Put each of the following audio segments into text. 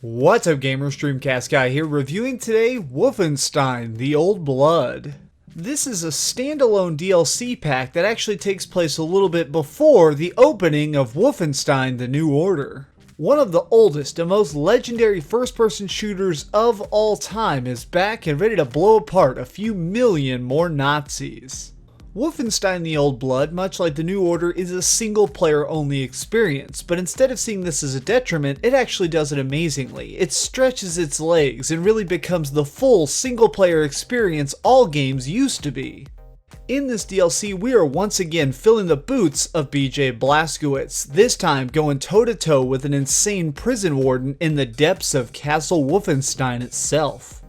What's up gamers, DreamcastGuy here, reviewing today Wolfenstein: The Old Blood. This is a standalone DLC pack that actually takes place a little bit before the opening of Wolfenstein: The New Order. One of the oldest and most legendary first-person shooters of all time is back and ready to blow apart a few million more Nazis. Wolfenstein: The Old Blood, much like The New Order, is a single-player only experience, but instead of seeing this as a detriment, it actually does it amazingly. It stretches its legs and really becomes the full single-player experience all games used to be. In this DLC, we are once again filling the boots of BJ Blazkowicz, this time going toe-to-toe with an insane prison warden in the depths of Castle Wolfenstein itself.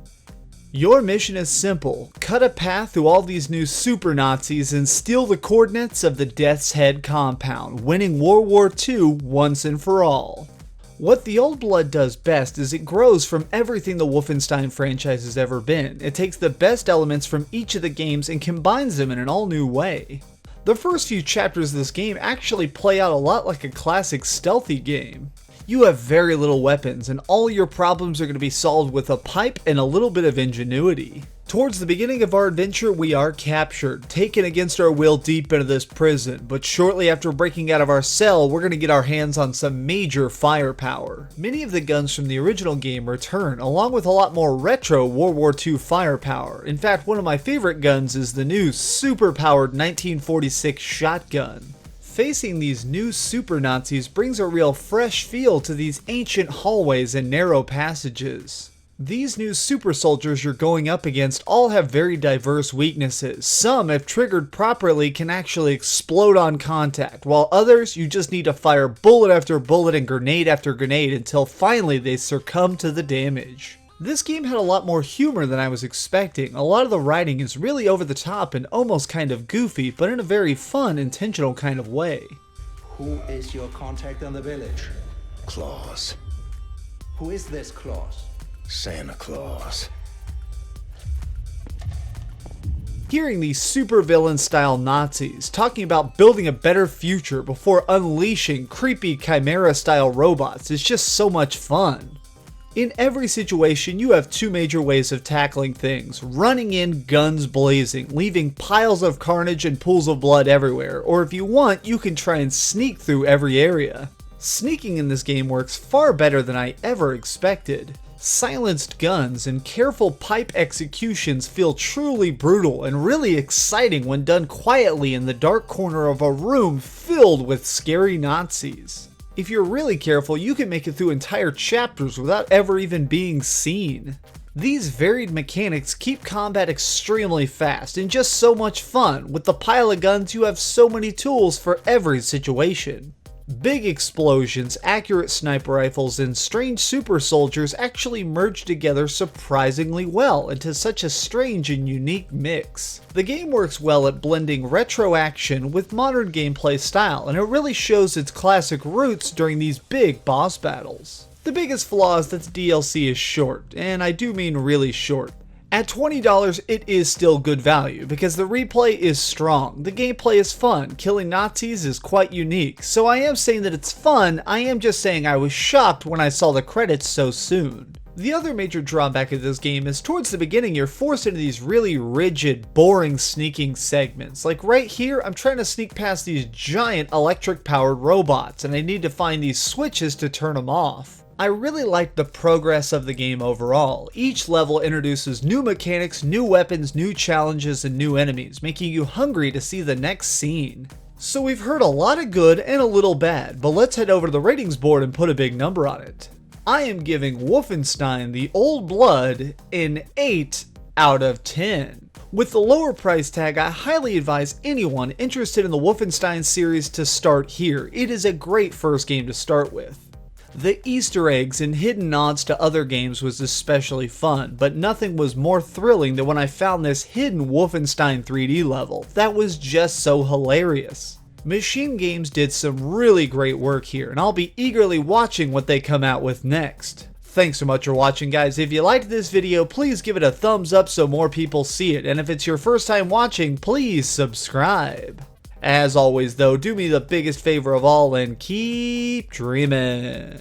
Your mission is simple: cut a path through all these new super Nazis and steal the coordinates of the Death's Head compound, winning World War II once and for all. What The Old Blood does best is it grows from everything the Wolfenstein franchise has ever been. It takes the best elements from each of the games and combines them in an all-new way. The first few chapters of this game actually play out a lot like a classic stealthy game. You have very little weapons, and all your problems are going to be solved with a pipe and a little bit of ingenuity. Towards the beginning of our adventure, we are captured, taken against our will deep into this prison, but shortly after breaking out of our cell, we're going to get our hands on some major firepower. Many of the guns from the original game return, along with a lot more retro World War II firepower. In fact, one of my favorite guns is the new super-powered 1946 shotgun. Facing these new super Nazis brings a real fresh feel to these ancient hallways and narrow passages. These new super soldiers you're going up against all have very diverse weaknesses. Some, if triggered properly, can actually explode on contact, while others you just need to fire bullet after bullet and grenade after grenade until finally they succumb to the damage. This game had a lot more humor than I was expecting. A lot of the writing is really over the top and almost kind of goofy, but in a very fun, intentional kind of way. Who is your contact in the village? Claus. Who is this Claus? Santa Claus. Hearing these supervillain style Nazis talking about building a better future before unleashing creepy chimera style robots is just so much fun. In every situation, you have two major ways of tackling things: running in guns blazing, leaving piles of carnage and pools of blood everywhere, or if you want, you can try and sneak through every area. Sneaking in this game works far better than I ever expected. Silenced guns and careful pipe executions feel truly brutal and really exciting when done quietly in the dark corner of a room filled with scary Nazis. If you're really careful, you can make it through entire chapters without ever even being seen. These varied mechanics keep combat extremely fast and just so much fun. With the pile of guns, you have so many tools for every situation. Big explosions, accurate sniper rifles, and strange super soldiers actually merge together surprisingly well into such a strange and unique mix. The game works well at blending retro action with modern gameplay style, and it really shows its classic roots during these big boss battles. The biggest flaw is that the DLC is short, and I do mean really short. At $20, it is still good value, because the replay is strong, the gameplay is fun, killing Nazis is quite unique, so I am saying that it's fun. I am just saying I was shocked when I saw the credits so soon. The other major drawback of this game is towards the beginning you're forced into these really rigid, boring sneaking segments. Like right here, I'm trying to sneak past these giant electric-powered robots, and I need to find these switches to turn them off. I really like the progress of the game overall. Each level introduces new mechanics, new weapons, new challenges, and new enemies, making you hungry to see the next scene. So we've heard a lot of good and a little bad, but let's head over to the ratings board and put a big number on it. I am giving Wolfenstein: The Old Blood an 8 out of 10. With the lower price tag, I highly advise anyone interested in the Wolfenstein series to start here. It is a great first game to start with. The Easter eggs and hidden nods to other games was especially fun, but nothing was more thrilling than when I found this hidden Wolfenstein 3D level. That was just so hilarious. Machine Games did some really great work here, and I'll be eagerly watching what they come out with next. Thanks so much for watching, guys. If you liked this video, please give it a thumbs up so more people see it, and if it's your first time watching, please subscribe. As always though, do me the biggest favor of all and keep dreaming.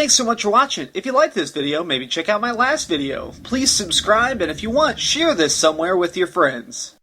Thanks so much for watching. If you liked this video, maybe check out my last video. Please subscribe, and if you want, share this somewhere with your friends.